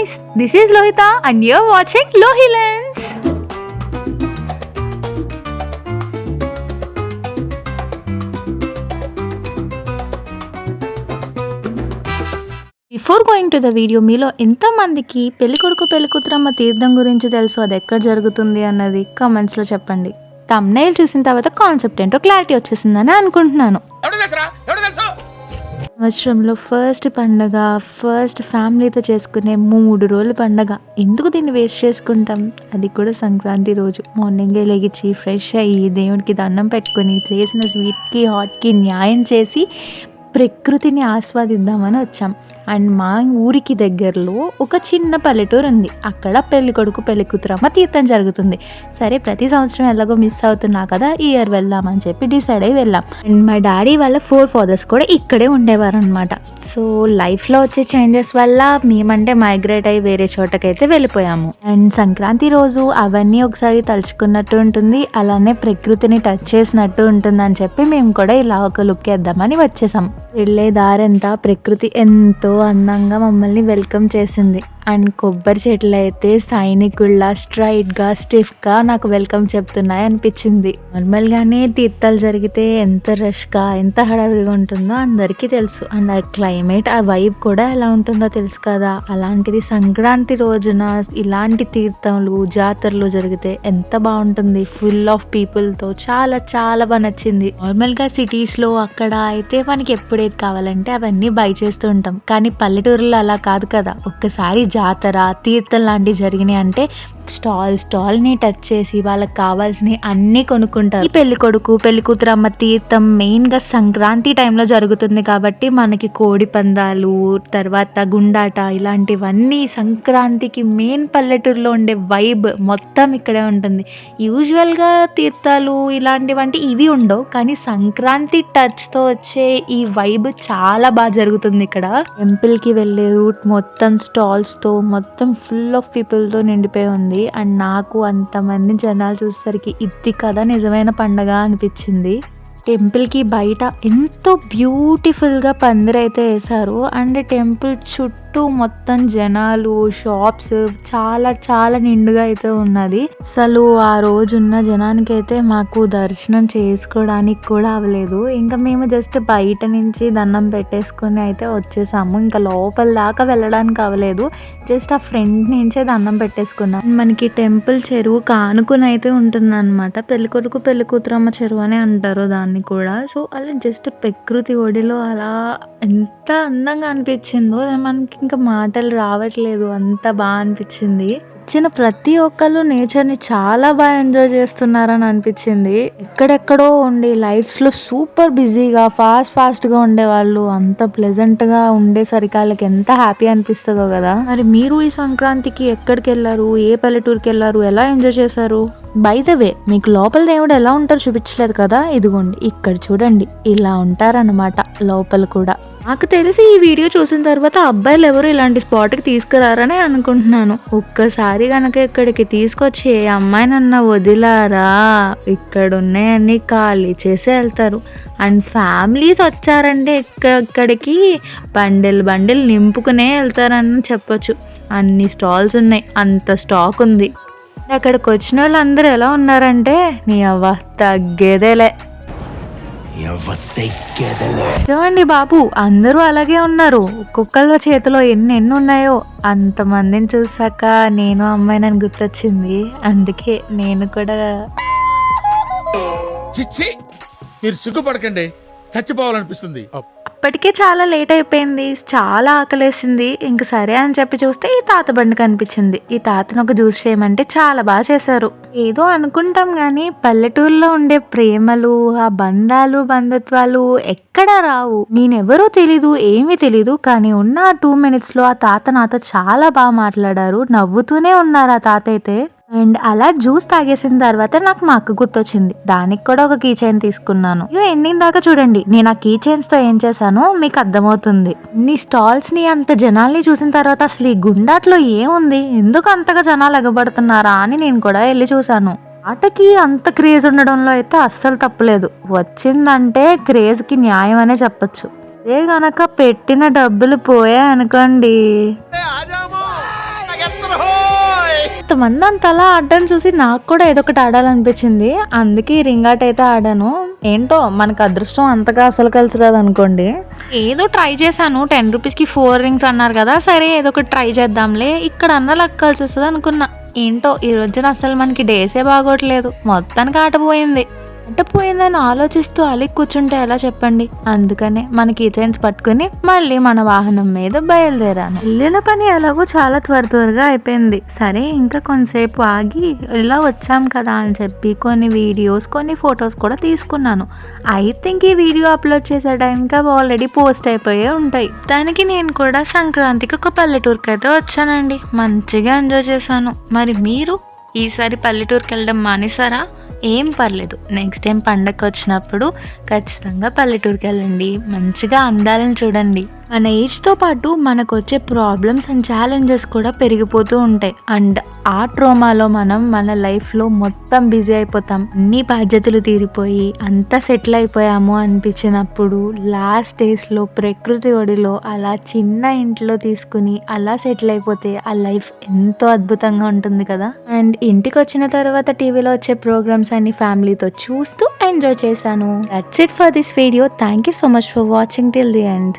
guys, this is Lohita and you're watching Lohi Lens. Before going to the video, మీలో ఎంతమందికి పెళ్ళికొడుకు పెళ్ళికూతురమ్మ తీర్థం గురించి తెలుసు, అది ఎక్కడ జరుగుతుంది అన్నది కామెంట్స్లో చెప్పండి. థంబ్నెయిల్ చూసిన తర్వాత కాన్సెప్ట్ ఏంటో క్లారిటీ వచ్చేసిందని అనుకుంటున్నాను. సంవత్సరంలో ఫస్ట్ పండగ, ఫస్ట్ ఫ్యామిలీతో చేసుకునే 3 రోజుల పండగ. ఎందుకు దీన్ని వేస్ట్ చేసుకుంటాం? అది కూడా సంక్రాంతి రోజు మార్నింగే లెగిచి ఫ్రెష్ అయ్యి దేవుడికి దండం పెట్టుకొని చేసిన స్వీట్కి హాట్కి న్యాయం చేసి ప్రకృతిని ఆస్వాదిద్దామని వచ్చాం. అండ్ మా ఊరికి దగ్గరలో ఒక చిన్న పల్లెటూరు ఉంది. అక్కడ పెళ్ళికొడుకు పెళ్ళికూతురమ్మ తీర్థం జరుగుతుంది. సరే, ప్రతి సంవత్సరం ఎలాగో మిస్ అవుతున్నా కదా, ఈ ఇయర్ వెళ్దామని చెప్పి డిసైడ్ అయ్యి వెళ్ళాం. అండ్ మా డాడీ వాళ్ళ 4 fathers కూడా ఇక్కడే ఉండేవారు అనమాట. సో లైఫ్లో వచ్చే చేంజెస్ వల్ల మేమంటే మైగ్రేట్ అయ్యి వేరే చోటకైతే వెళ్ళిపోయాము. అండ్ సంక్రాంతి రోజు అవన్నీ ఒకసారి తలుచుకున్నట్టు ఉంటుంది, అలానే ప్రకృతిని టచ్ చేసినట్టు ఉంటుందని చెప్పి మేము కూడా ఇలా ఒక లుక్ వేద్దామని వచ్చేసాం. వెళ్ళే దారంతా ప్రకృతి ఎంతో అందంగా మమ్మల్ని వెల్కమ్ చేసింది. అండ్ కొబ్బరి చెట్లు అయితే సైనికుల్లా స్ట్రైట్గా స్టిఫ్గా నాకు వెల్కమ్ చెప్తున్నాయి అనిపించింది. నార్మల్గానే తీర్థాలు జరిగితే ఎంత రష్గా ఎంత హడావిడిగా ఉంటుందో అందరికీ తెలుసు. అండ్ ఆ క్లైమేట్, ఆ వైబ్ కూడా ఎలా ఉంటుందో తెలుసు కదా. అలాంటిది సంక్రాంతి రోజున ఇలాంటి తీర్థాలు జాతరలు జరిగితే ఎంత బాగుంటుంది. ఫుల్ ఆఫ్ పీపుల్తో చాలా చాలా బాగా నచ్చింది. నార్మల్గా సిటీస్లో అక్కడ అయితే మనకి ఎప్పుడేది కావాలంటే అవన్నీ బై చేస్తూ ఉంటాం, కానీ పల్లెటూరులో అలా కాదు కదా. ఒక్కసారి జాతర తీర్థం లాంటివి జరిగినాయి అంటే స్టాల్ని టచ్ చేసి వాళ్ళకి కావాల్సినవి అన్నీ కొనుక్కుంటారు. ఈ పెళ్లి కొడుకు పెళ్లి కూతురమ్మ తీర్థం మెయిన్గా సంక్రాంతి టైంలో జరుగుతుంది కాబట్టి మనకి కోడి పందాలు, తర్వాత గుండాట, ఇలాంటివన్నీ సంక్రాంతికి మెయిన్ పల్లెటూరులో ఉండే వైబ్ మొత్తం ఇక్కడే ఉంటుంది. యూజువల్గా తీర్థాలు ఇలాంటివంటి ఇవి ఉండవు, కానీ సంక్రాంతి టచ్తో వచ్చే ఈ వైబ్ చాలా బాగా జరుగుతుంది ఇక్కడ. టెంపుల్కి వెళ్ళే రూట్ మొత్తం స్టాల్స్తో మొత్తం ఫుల్ ఆఫ్ పీపుల్తో నిండిపోయి ఉంది. అండ్ నాకు అంతమంది జనాలు చూసేసరికి ఇది కదా నిజమైన పండగ అనిపించింది. టెంపుల్కి బయట ఎంతో బ్యూటిఫుల్గా పందిరైతే వేశారు. అండ్ టెంపుల్ చుట్టూ మొత్తం జనాలు, షాప్స్ చాలా చాలా నిండుగా అయితే ఉన్నది. అసలు ఆ రోజు ఉన్న జనానికి అయితే మాకు దర్శనం చేసుకోవడానికి కూడా అవ్వలేదు. ఇంకా మేము జస్ట్ బయట నుంచి దండం పెట్టేసుకుని అయితే వచ్చేసాము. ఇంకా లోపల దాకా వెళ్ళడానికి అవ్వలేదు, జస్ట్ ఆ ఫ్రంట్ నుంచే దండం పెట్టేసుకున్నాం. మనకి టెంపుల్ చెరువు కానుకుని అయితే ఉంటుంది అనమాట. పెళ్ళికొడుకు పెళ్ళికూతురమ్మ చెరువు అని అంటారు దాన్ని కూడా. సో అలా జస్ట్ ప్రకృతి ఒడిలో అలా ఎంత అందంగా అనిపించిందో మనకి ఇంకా మాటలు రావట్లేదు, అంత బాగా అనిపించింది. వచ్చిన ప్రతి ఒక్కళ్ళు నేచర్ని చాలా బాగా ఎంజాయ్ చేస్తున్నారని అనిపించింది. ఎక్కడెక్కడో ఉండి లైఫ్స్లో సూపర్ బిజీగా ఫాస్ట్గా ఉండేవాళ్ళు అంత ప్లెజెంట్గా ఉండేసరికి వాళ్ళకి ఎంత హ్యాపీ అనిపిస్తుందో కదా. మరి మీరు ఈ సంక్రాంతికి ఎక్కడికి వెళ్ళారు, ఏ పల్లెటూరుకి వెళ్ళారు, ఎలా ఎంజాయ్ చేశారు? బై ద వే, మీకు లోపల దేవుడు ఎలా ఉంటారో చూపించలేదు కదా, ఇదిగోండి ఇక్కడ చూడండి, ఇలా ఉంటారన్నమాట లోపల కూడా. నాకు తెలిసి ఈ వీడియో చూసిన తర్వాత అబ్బాయిలు ఎవరు ఇలాంటి స్పాట్కి తీసుకురారని అనుకుంటున్నాను. ఒక్కసారి కనుక ఇక్కడికి తీసుకొచ్చి ఏ అమ్మాయినన్నా వదిలారా, ఇక్కడ ఉన్నాయన్నీ ఖాళీ చేసి వెళ్తారు. అండ్ ఫ్యామిలీస్ వచ్చారంటే ఇక్కడికి బండిల్ నింపుకునే వెళ్తారని చెప్పొచ్చు. అన్ని స్టాల్స్ ఉన్నాయి, అంత స్టాక్ ఉంది. అక్కడికి వచ్చిన వాళ్ళందరూ ఎలా ఉన్నారంటే నీ అవ్వ తగ్గేదేలే. చూడండి బాబు, అందరూ అలాగే ఉన్నారు. ఒక్కొక్కళ్ళ చేతిలో ఎన్ని ఉన్నాయో. అంతమందిని చూసాక నేను అమ్మాయినని గుర్తొచ్చింది, అందుకే నేను కూడా. మీరు సిగ్గుపడకండి, చచ్చిపోవాలనిపిస్తుంది. అప్పటికే చాలా లేట్ అయిపోయింది, చాలా ఆకలేసింది. ఇంక సరే అని చెప్పి చూస్తే ఈ తాత బండి కనిపించింది. ఈ తాతను ఒక జ్యూస్ చేయమంటే చాలా బాగా చేశారు. ఏదో అనుకుంటాం కానీ పల్లెటూరులో ఉండే ప్రేమలు, ఆ బంధాలు బంధుత్వాలు ఎక్కడ రావు. నేనెవరో తెలీదు, ఏమీ తెలీదు, కానీ ఉన్న 2 minutesలో ఆ తాత నాతో చాలా బాగా మాట్లాడారు. నవ్వుతూనే ఉన్నారు ఆ తాత అయితే. అండ్ అలా జ్యూస్ తాగేసిన తర్వాత నాకు మా అక్క గుర్తొచ్చింది. దానికి కూడా ఒక కీ చైన్ తీసుకున్నాను. ఎండింగ్ దాకా చూడండి, నేను ఆ కీ చైన్స్తో ఏం చేశానో మీకు అర్థమవుతుంది. ఇన్ని స్టాల్స్ని, అంత జనాల్ని చూసిన తర్వాత అసలు ఈ గుండాట్లో ఏముంది, ఎందుకు అంతగా జనాలు ఎగబడుతున్నారా అని నేను కూడా వెళ్ళి చూశాను. ఆటకి అంత క్రేజ్ ఉండడంలో అయితే అస్సలు తప్పలేదు. వచ్చిందంటే క్రేజ్కి న్యాయం అనే చెప్పచ్చు. అదే గనక పెట్టిన డబ్బులు పోయాయి అనుకోండి, అంతమంది అంతలా ఆడడం చూసి నాకు కూడా ఏదో ఒకటి ఆడాలనిపించింది. అందుకే ఈ రింగ్ ఆట అయితే ఆడాను. ఏంటో మనకు అదృష్టం అంతగా అసలు కలిసి రాదనుకోండి. ఏదో ట్రై చేశాను. 10 రూపీస్‌కి 4 రింగ్స్ అన్నారు కదా! సరే ఏదో ఒకటి ట్రై చేద్దాంలే. ఇక్కడన్నా లక్ కలిసొస్తది అనుకున్నా. ఏంటో ఈ రోజున అసలు మనకి డేసే బాగోట్లేదు. మొత్తానికి ఆట పోయింది. ఆట పోయిందని ఆలోచిస్తూ అలిగి కూర్చుంటే ఎలా చెప్పండి? అందుకనే మన కీ చైన్స్ పట్టుకుని మళ్ళీ మన వాహనం మీద బయలుదేరాను. వెళ్ళిన పని ఎలాగో చాలా త్వరగా అయిపోయింది. సరే ఇంకా కొంతసేపు ఆగి ఇలా వచ్చాం కదా అని చెప్పి కొన్ని వీడియోస్, కొన్ని ఫొటోస్ కూడా తీసుకున్నాను. ఐ థింక్ ఈ వీడియో అప్లోడ్ చేసే టైంకి అవి ఆల్రెడీ పోస్ట్ అయిపోయే ఉంటాయి. దానికి నేను కూడా సంక్రాంతికి ఒక పల్లెటూరుకి అయితే వచ్చానండి. మంచిగా ఎంజాయ్ చేశాను. మరి మీరు ఈసారి పల్లెటూరుకి వెళ్ళడం మానేశారా? ఏం పర్లేదు. నెక్స్ట్ టైం పండగకి వచ్చినప్పుడు ఖచ్చితంగా పల్లెటూరుకి వెళ్ళండి. మంచిగా అందాలను చూడండి. మన ఏజ్తో పాటు మనకు వచ్చే ప్రాబ్లమ్స్ అండ్ ఛాలెంజెస్ కూడా పెరిగిపోతూ ఉంటాయి. అండ్ ఆ ట్రోమాలో మనం మన లైఫ్లో మొత్తం బిజీ అయిపోతాం. అన్ని బాధ్యతలు తీరిపోయి అంతా సెటిల్ అయిపోయాము అనిపించినప్పుడు లాస్ట్ డేస్లో ప్రకృతి ఒడిలో అలా చిన్న ఇంట్లో తీసుకుని అలా సెటిల్ అయిపోతే ఆ లైఫ్ ఎంతో అద్భుతంగా ఉంటుంది కదా. అండ్ ఇంటికి వచ్చిన తర్వాత టీవీలో వచ్చే ప్రోగ్రామ్స్ అన్ని ఫ్యామిలీతో చూస్తూ ఎంజాయ్ చేశాను. That's it for this video. Thank you so much for watching till the end.